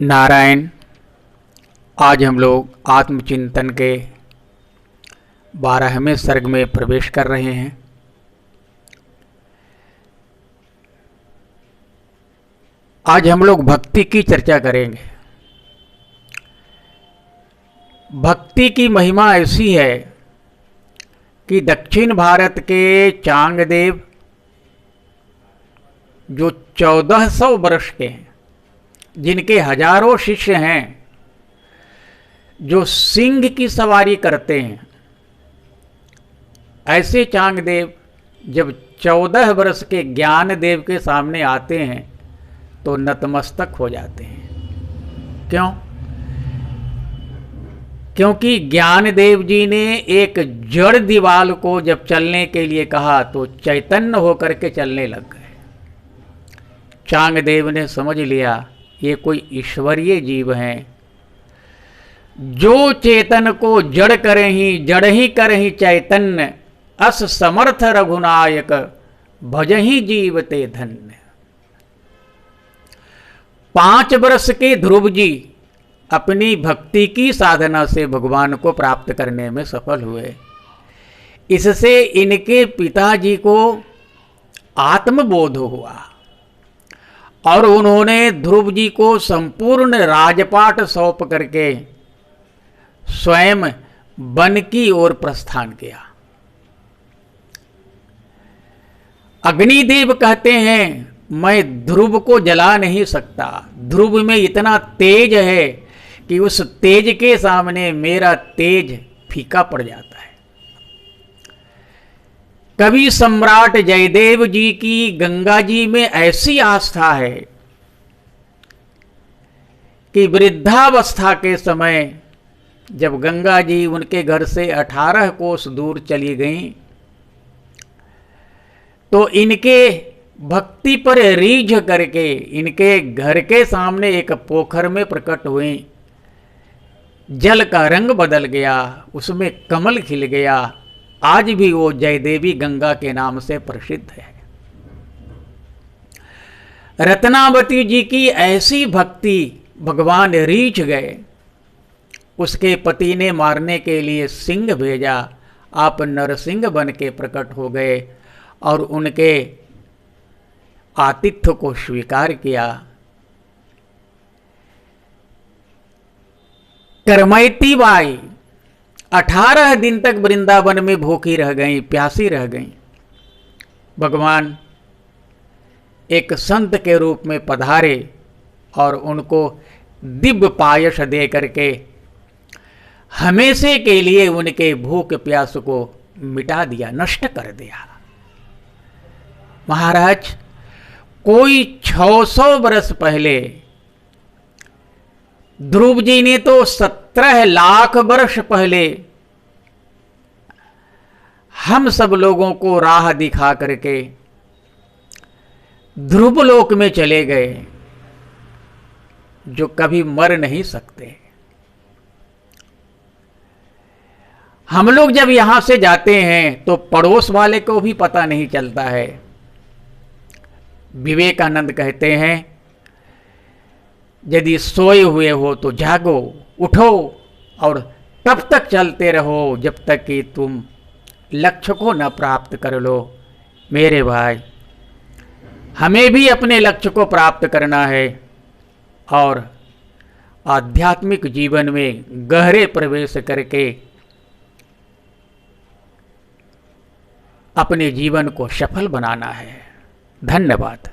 नारायण। आज हम लोग आत्मचिंतन के 12वें सर्ग में प्रवेश कर रहे हैं। आज हम लोग भक्ति की चर्चा करेंगे। भक्ति की महिमा ऐसी है कि दक्षिण भारत के चांगदेव जो 1400 वर्ष के हैं, जिनके हजारों शिष्य हैं, जो सिंह की सवारी करते हैं, ऐसे चांगदेव जब 14 वर्ष के ज्ञानदेव के सामने आते हैं तो नतमस्तक हो जाते हैं। क्यों? क्योंकि ज्ञानदेव जी ने एक जड़ दीवाल को जब चलने के लिए कहा तो चैतन्य होकर के चलने लग गए। चांगदेव ने समझ लिया ये कोई ईश्वरीय जीव हैं, जो चेतन को जड़ ही करही चैतन्य, अस समर्थ रघुनायक भजहि जीवते धन्य। 5 वर्ष के ध्रुव जी अपनी भक्ति की साधना से भगवान को प्राप्त करने में सफल हुए। इससे इनके पिताजी को आत्मबोध हुआ और उन्होंने ध्रुव जी को संपूर्ण राजपाट सौंप करके स्वयं वन की ओर प्रस्थान किया। अग्निदेव कहते हैं मैं ध्रुव को जला नहीं सकता, ध्रुव में इतना तेज है कि उस तेज के सामने मेरा तेज फीका पड़ जाता है। कवि सम्राट जयदेव जी की गंगा जी में ऐसी आस्था है कि वृद्धावस्था के समय जब गंगा जी उनके घर से 18 कोस दूर चली गईं तो इनके भक्ति पर रीझ करके इनके घर के सामने एक पोखर में प्रकट हुई। जल का रंग बदल गया, उसमें कमल खिल गया। आज भी वो जयदेवी गंगा के नाम से प्रसिद्ध है। रत्नावती जी की ऐसी भक्ति भगवान रीझ गए, उसके पति ने मारने के लिए सिंह भेजा, आप नरसिंह बन के प्रकट हो गए और उनके आतिथ्य को स्वीकार किया। करमैती बाई 18 दिन तक वृंदावन में भूखी रह गईं, प्यासी रह गईं। भगवान एक संत के रूप में पधारे और उनको दिव्य पायस दे करके हमेशा के लिए उनके भूख प्यास को मिटा दिया, नष्ट कर दिया। महाराज, कोई 600 वर्ष पहले ध्रुव जी ने तो 17 लाख वर्ष पहले हम सब लोगों को राह दिखा करके ध्रुवलोक में चले गए, जो कभी मर नहीं सकते। हम लोग जब यहां से जाते हैं तो पड़ोस वाले को भी पता नहीं चलता है। विवेकानंद कहते हैं यदि सोए हुए हो तो जागो, उठो और तब तक चलते रहो जब तक कि तुम लक्ष्य को न प्राप्त कर लो। मेरे भाई, हमें भी अपने लक्ष्य को प्राप्त करना है और आध्यात्मिक जीवन में गहरे प्रवेश करके अपने जीवन को सफल बनाना है। धन्यवाद।